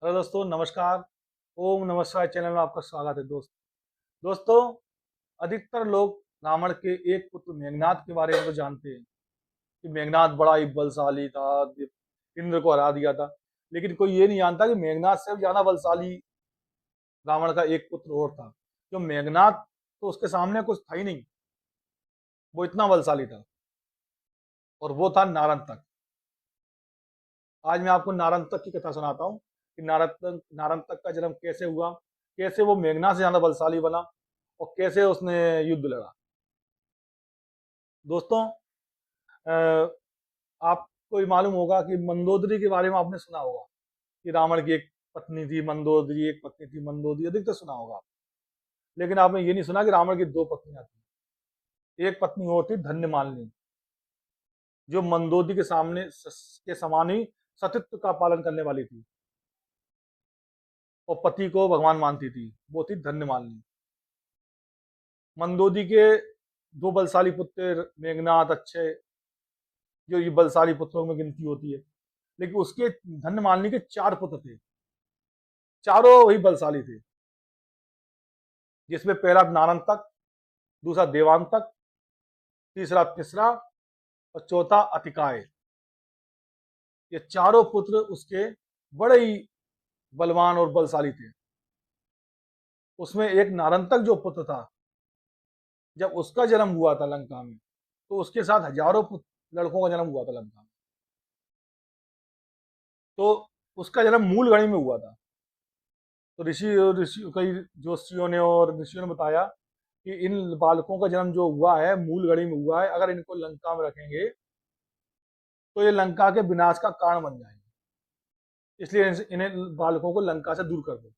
Hello दोस्तों, नमस्कार। ओम नमः शिवाय चैनल में आपका स्वागत है दोस्तों। अधिकतर लोग रावण के एक पुत्र मेघनाद के बारे में तो जानते हैं कि मेघनाद बड़ा ही बलशाली था, इंद्र को हरा दिया था। लेकिन कोई ये नहीं जानता कि मेघनाद से भी ज्यादा बलशाली रावण का एक पुत्र और था। जो मेघनाद, तो उसके सामने कुछ था ही नहीं, वो इतना बलशाली था। और वो था नारंतक। आज मैं आपको नारंतक की कथा सुनाता हूँ कि नारंतक का जन्म कैसे हुआ, कैसे वो मेघनाद से ज्यादा बलशाली बना और कैसे उसने युद्ध लड़ा। दोस्तों, आपको ये मालूम होगा कि मंदोदरी के बारे में आपने सुना होगा कि रावण की एक पत्नी थी मंदोदरी, एक पत्नी थी मंदोदरी, अधिक तो सुना होगा। लेकिन आपने ये नहीं सुना कि रावण की दो पत्नियां थी। एक पत्नी और थी धन्यमालिनी, जो मंदोदरी के सामने के समान ही सतीत्व का पालन करने वाली थी और पति को भगवान मानती थी। वो थी धन्यमालिनी। मंदोदरी के दो बलशाली पुत्र मेघनाद, अक्षय, जो ये बलशाली पुत्रों में गिनती होती है। लेकिन उसके धन्यमालिनी के चार पुत्र थे, चारों वही बलशाली थे। जिसमें पहला नारंतक, दूसरा देवांतक, तीसरा तिसरा और चौथा अतिकाय। ये चारों पुत्र उसके बड़े ही बलवान और बलशाली थे। उसमें एक नारंतक जो पुत्र था, जब उसका जन्म हुआ था लंका में, तो उसके साथ हजारों लड़कों का जन्म हुआ था लंका में। तो उसका जन्म मूल गढ़ी में हुआ था। तो ऋषि ऋषि कई जोशियों ने और ऋषियों ने बताया कि इन बालकों का जन्म जो हुआ है मूल गढ़ी में हुआ है। अगर इनको लंका में रखेंगे तो ये लंका के विनाश का कारण बन जाएंगे। इसलिए इन्हें बालकों को लंका से दूर कर दो।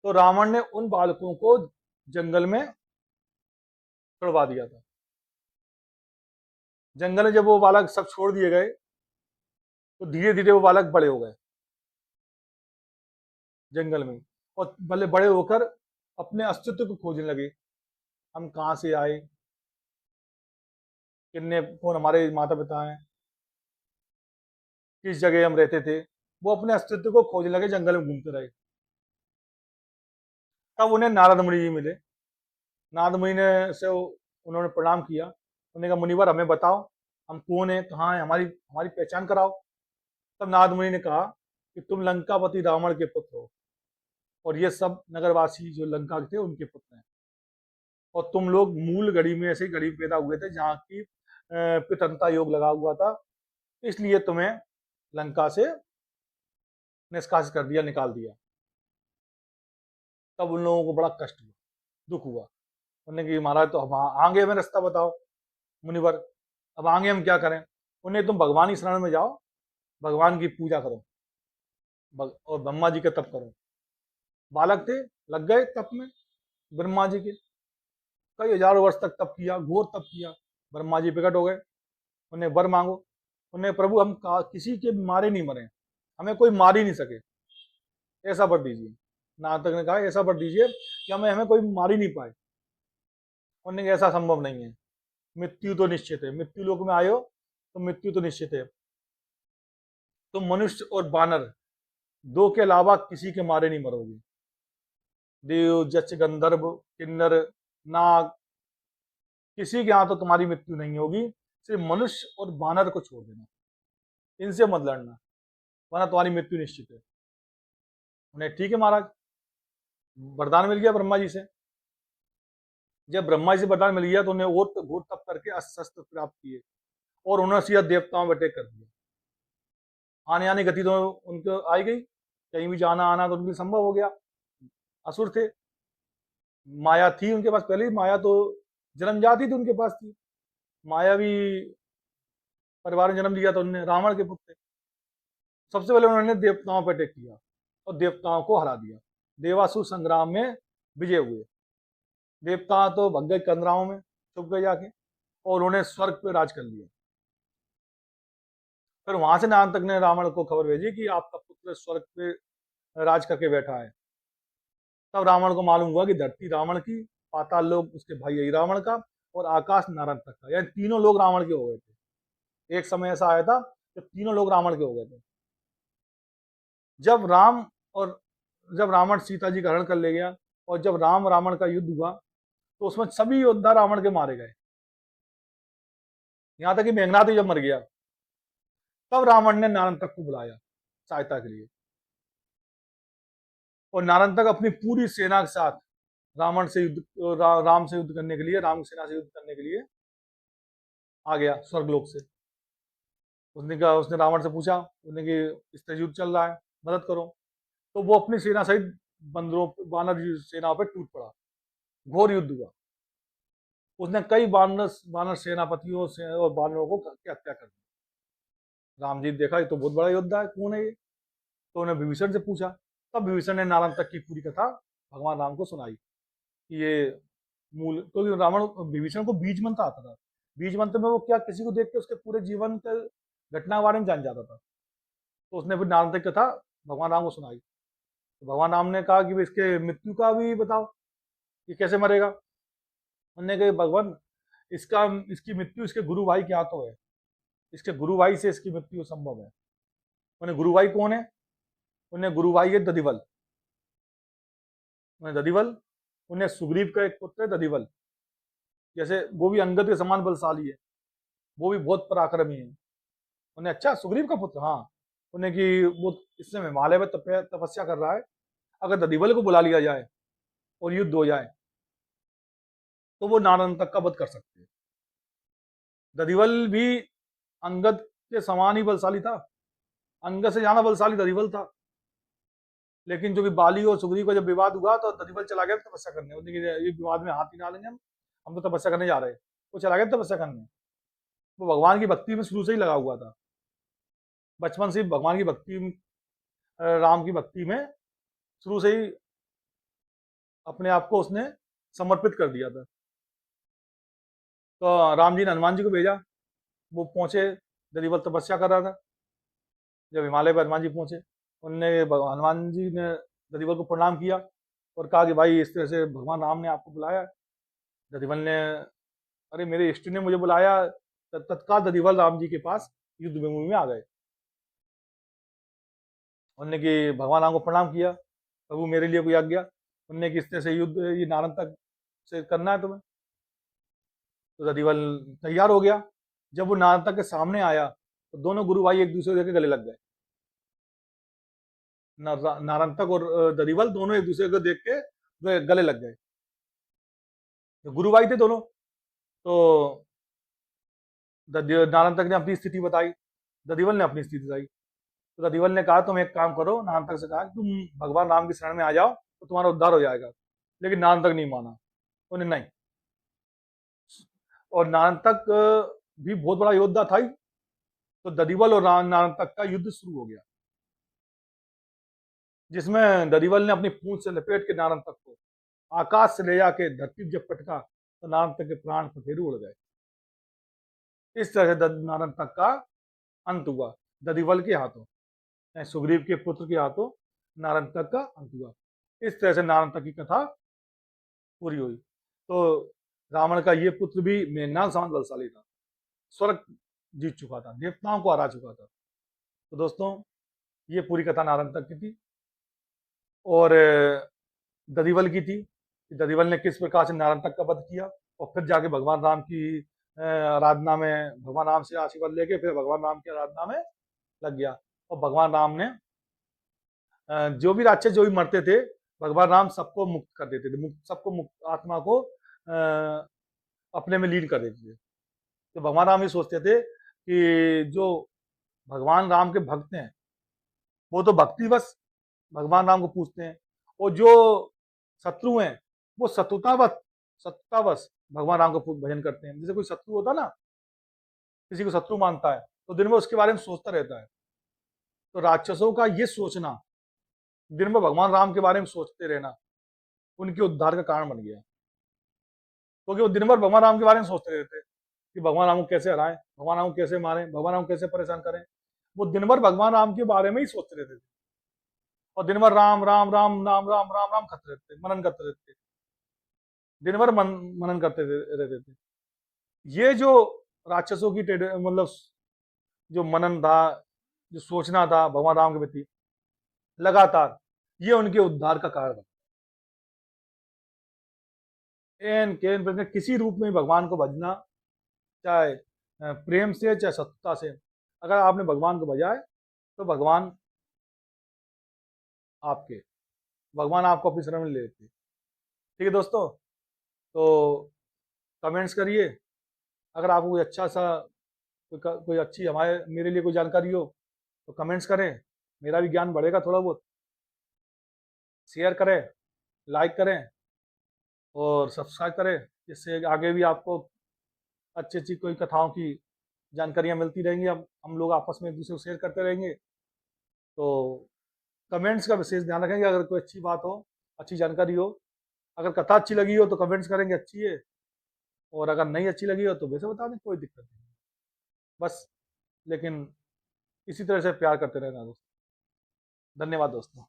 तो रावण ने उन बालकों को जंगल में छुड़वा दिया था। जंगल में जब वो बालक सब छोड़ दिए गए, तो धीरे धीरे वो बालक बड़े हो गए जंगल में। और भले बड़े होकर अपने अस्तित्व को खोजने लगे। हम कहाँ से आए, किन्ने कौन हमारे माता पिता हैं, किस जगह हम रहते थे। वो अपने अस्तित्व को खोजने लगे, जंगल में घूमते रहे। तब उन्हें नारद मुनि जी मिले। नारद मुनि ने से उन्होंने प्रणाम किया। उन्होंने कहा, मुनिवर हमें बताओ, हम कौन है, कहाँ है, हमारी हमारी पहचान कराओ। तब नारद मुनि ने कहा कि तुम लंकापति रावण के पुत्र हो, और ये सब नगरवासी जो लंका के थे उनके पुत्र हैं। और तुम लोग मूल गढ़ी में ऐसे गढ़ी पैदा हुए थे जहाँ की पितंता योग लगा हुआ था। इसलिए तुम्हें लंका से निष्कासित कर दिया, निकाल दिया। तब उन लोगों को बड़ा कष्ट हुआ, दुख हुआ। उन्होंने कि महाराज, तो हम आगे हमें रास्ता बताओ मुनिवर, अब आगे हम क्या करें। उन्हें तुम भगवान की शरण में जाओ, भगवान की पूजा करो और ब्रह्मा जी का तप करो। बालक थे, लग गए तप में ब्रह्मा जी के। कई हजारों वर्ष तक तप किया, घोर तप किया। ब्रह्मा जी प्रकट हो गए। उन्हें वर मांगो। उन्हें, प्रभु हम किसी के मारे नहीं मरे, हमें कोई मार ही नहीं सके, ऐसा वर दीजिए। नारद ने कहा, ऐसा वर दीजिए कि हमें हमें कोई मार ही नहीं पाए। उन्होंने कहा, ऐसा संभव नहीं है, मृत्यु तो निश्चित है, मृत्यु लोक में आयो तो मृत्यु तो निश्चित है। तुम मनुष्य और बानर दो के अलावा किसी के मारे नहीं मरोगे। देव, जच, गंधर्व, किन्नर, नाग, किसी के यहाँ तो तुम्हारी मृत्यु नहीं होगी। सिर्फ मनुष्य और बानर को छोड़ देना, इनसे मत लड़ना, वरना तुम्हारी मृत्यु निश्चित है। उन्हें ठीक है महाराज, वरदान मिल गया ब्रह्मा जी से। जब ब्रह्मा जी से वरदान मिल गया तो उन्हें और घोर तप करके अस्त्र शस्त्र प्राप्त किए, और उन्होंने सीधा देवताओं पर अटैक कर दिया। आने आने गति तो उनको आई गई, कहीं भी जाना आना तो उनके संभव हो गया। असुर थे, माया थी उनके पास पहले ही, माया तो जन्म जाती थी उनके पास थी। माया भी परिवार ने जन्म लिया तो उन्होंने रावण के पुत्र थे। सबसे पहले उन्होंने देवताओं पर अटैक किया और देवताओं को हरा दिया। देवासुर संग्राम में विजय हुए। देवता तो भग गए कंदराओं में, छुप गए जाके, और उन्होंने स्वर्ग पे राज कर लिया। फिर वहां से नारद तक ने रावण को खबर भेजी कि आपका पुत्र स्वर्ग पे राज करके बैठा है। तब रावण को मालूम हुआ कि धरती रावण की, पाताल लोक उसके भाई यही रावण का, और आकाश नारायण तक का, यानी तीनों लोग रावण के हो गए थे। एक समय ऐसा आया था जब तीनों लोग रावण के हो गए थे। जब राम और जब रावण सीता जी का हरण कर ले गया और जब राम रावण का युद्ध हुआ तो उसमें सभी योद्धा रावण के मारे गए, यहां तक कि मेघनाथ ही जब मर गया तब रावण ने नारंतक को बुलाया सहायता के लिए, और नारंतक अपनी पूरी सेना के साथ रावण से युद्ध राम से युद्ध करने के लिए, राम की सेना से युद्ध करने के लिए आ गया स्वर्गलोक से। उसने कहा, उसने रावण से पूछा, उसने कि इस तरह युद्ध चल रहा है, मदद करो। तो वो अपनी सेना सहित बंदरों वानर सेनाओं पर टूट पड़ा, घोर युद्ध हुआ। उसने कई वानर वानर सेनापतियों से और वानरों को की हत्या कर दी। राम जी ने देखा ये तो बहुत बड़ा योद्धा है, कौन है ये? तो उन्हें विभीषण से पूछा, तब विभीषण ने नारायण तक की पूरी कथा भगवान राम को सुनाई कि ये मूल, क्योंकि रावण विभीषण को बीज मंत्र आता था। बीज मंत्र में वो क्या किसी को देख के उसके पूरे जीवन के घटना के बारे में जान जाता था। तो उसने फिर नारायण तक कथा भगवान राम को सुनाई। तो भगवान राम ने कहा कि इसके मृत्यु का भी बताओ, ये कैसे मरेगा? उन्होंने कहा भगवान, इसका इसकी मृत्यु इसके गुरु भाई के हाथों है, इसके गुरु भाई से इसकी मृत्यु संभव है। उन्हें गुरु भाई कौन है? उन्हें गुरु भाई है दधिवल। उन्हें दधिवल, उन्हें सुग्रीव का एक पुत्र है दधिवल, जैसे वो भी अंगद के समान बलशाली है, वो भी बहुत पराक्रमी है। उन्हें अच्छा सुग्रीव का पुत्र, हाँ, उन्हें कि वो इस समय हिमालय में तपस्या कर रहा है, अगर दधिवल को बुला लिया जाए और युद्ध हो जाए तो वो नारायण तक का वध कर सकते हैं। दधिवल भी अंगद के समान ही बलशाली था, अंगद से ज्यादा बलशाली दधिवल था। लेकिन जो कि बाली और सुग्रीव का जब विवाद हुआ तो दधिवल चला गया तपस्या करने, ये विवाद में हाथ ही ना लेंगे, हम तो तपस्या करने जा रहे हैं। वो चला गया तपस्या करने। वो भगवान की भक्ति में शुरू से ही लगा हुआ था, बचपन से भगवान की भक्ति, राम की भक्ति में शुरू से ही अपने आप को उसने समर्पित कर दिया था। तो राम जी ने हनुमान जी को भेजा, वो पहुंचे, दधिवल तपस्या कर रहा था। जब हिमालय पर हनुमान जी पहुंचे, उनने हनुमान जी ने दधिवल को प्रणाम किया और कहा कि भाई इस तरह से भगवान राम ने आपको बुलाया। दधिवल ने, अरे मेरे इष्ट ने मुझे बुलाया। तत्काल दधिवल राम जी के पास युद्ध भूमि में आ गए। उन्होंने कि भगवान राम को प्रणाम किया, प्रभु मेरे लिए कोई आज्ञा? उनने किस तरह से युद्ध ये नारन तक से करना है तुम्हें? तो दधिवल तैयार हो गया। जब वो नारन तक के सामने आया तो दोनों गुरु भाई एक दूसरे के गले लग गए। नारंतक और दधिवल दोनों एक दूसरे को देख के वे गले लग गए। तो गुरु भाई थे दोनों। तो नारंतक ने अपनी स्थिति बताई, दधिवल ने अपनी स्थिति बताई। तो दधिवल ने कहा तुम एक काम करो, नारंतक से कहा तुम भगवान राम की शरण में आ जाओ तो तुम्हारा उद्धार हो जाएगा। लेकिन नारंतक नहीं माना, उन्हें नहीं। और नारंतक भी बहुत बड़ा योद्धा था ही। तो दधिवल और नारंतक का युद्ध शुरू हो गया, जिसमें दधिवल ने अपनी पूंछ से लपेट के नारंतक को आकाश से ले जाके धरती जब पटका तो नारंतक के प्राण पखेरु उड़ गए। इस तरह से नारंतक का अंत हुआ, दधिवल के हाथों, सुग्रीव के पुत्र के हाथों नारंतक का अंत हुआ। इस तरह से नारंतक की कथा पूरी हुई। तो रावण का ये पुत्र भी मेघनाद समान बलशाली था, स्वर्ग जीत चुका था, देवताओं को हरा चुका था। तो दोस्तों ये पूरी कथा नारंतक की थी और दधिवल की थी कि दधिवल ने किस प्रकार से नारंतक का वध किया और फिर जाके भगवान राम की आराधना में, भगवान राम से आशीर्वाद लेके फिर भगवान राम की आराधना में लग गया। और भगवान राम ने जो भी राक्षस जो भी मरते थे, भगवान राम सबको मुक्त कर देते थे, सबको मुक्त आत्मा को अपने में लीन कर देते थे। तो भगवान राम ये सोचते थे कि जो भगवान राम के भक्त हैं वो तो भक्तिवश भगवान राम को पूछते हैं, और जो शत्रु हैं वो शत्रुतावश भगवान राम का भजन करते हैं। जैसे कोई शत्रु होता ना, किसी को शत्रु मानता है तो दिन में उसके बारे में सोचता रहता है। तो राक्षसों का ये सोचना, दिन में भगवान राम के बारे में सोचते रहना, उनके उद्धार का कारण बन गया। क्योंकि वो दिन भर भगवान राम के बारे में सोचते रहते कि भगवान राम को कैसे हराएं, भगवान राम को कैसे मारें, भगवान राम को कैसे परेशान करें। वो दिन भर भगवान राम के बारे में ही सोचते रहते थे और दिन भर राम राम राम राम राम राम राम करते रहते, मनन करते रहते, दिन भर मनन करते रहते थे। ये जो राक्षसों की मतलब जो मनन था, जो सोचना था भगवान राम के प्रति, लगातार, ये उनके उद्धार का कारण है। एन केन प्रश्न किसी रूप में भगवान को भजना, चाहे प्रेम से चाहे सत्ता से, अगर आपने भगवान को भजा है तो आपके भगवान आपको अपनी शरण में ले लेते हैं। ठीक है दोस्तों, तो कमेंट्स करिए। अगर आपको कोई अच्छा सा कोई अच्छी हमारे मेरे लिए कोई जानकारी हो तो कमेंट्स करें, मेरा भी ज्ञान बढ़ेगा थोड़ा बहुत। शेयर करें, लाइक करें और सब्सक्राइब करें, जिससे आगे भी आपको अच्छी अच्छी कोई कथाओं की जानकारियाँ मिलती रहेंगी। हम लोग आपस में एक दूसरे को शेयर करते रहेंगे। तो कमेंट्स का विशेष ध्यान रखेंगे। अगर कोई अच्छी बात हो, अच्छी जानकारी हो, अगर कथा अच्छी लगी हो तो कमेंट्स करेंगे अच्छी है, और अगर नहीं अच्छी लगी हो तो वैसे बता दें, कोई दिक्कत नहीं। बस लेकिन इसी तरह से प्यार करते रहना दोस्तों। धन्यवाद दोस्तों।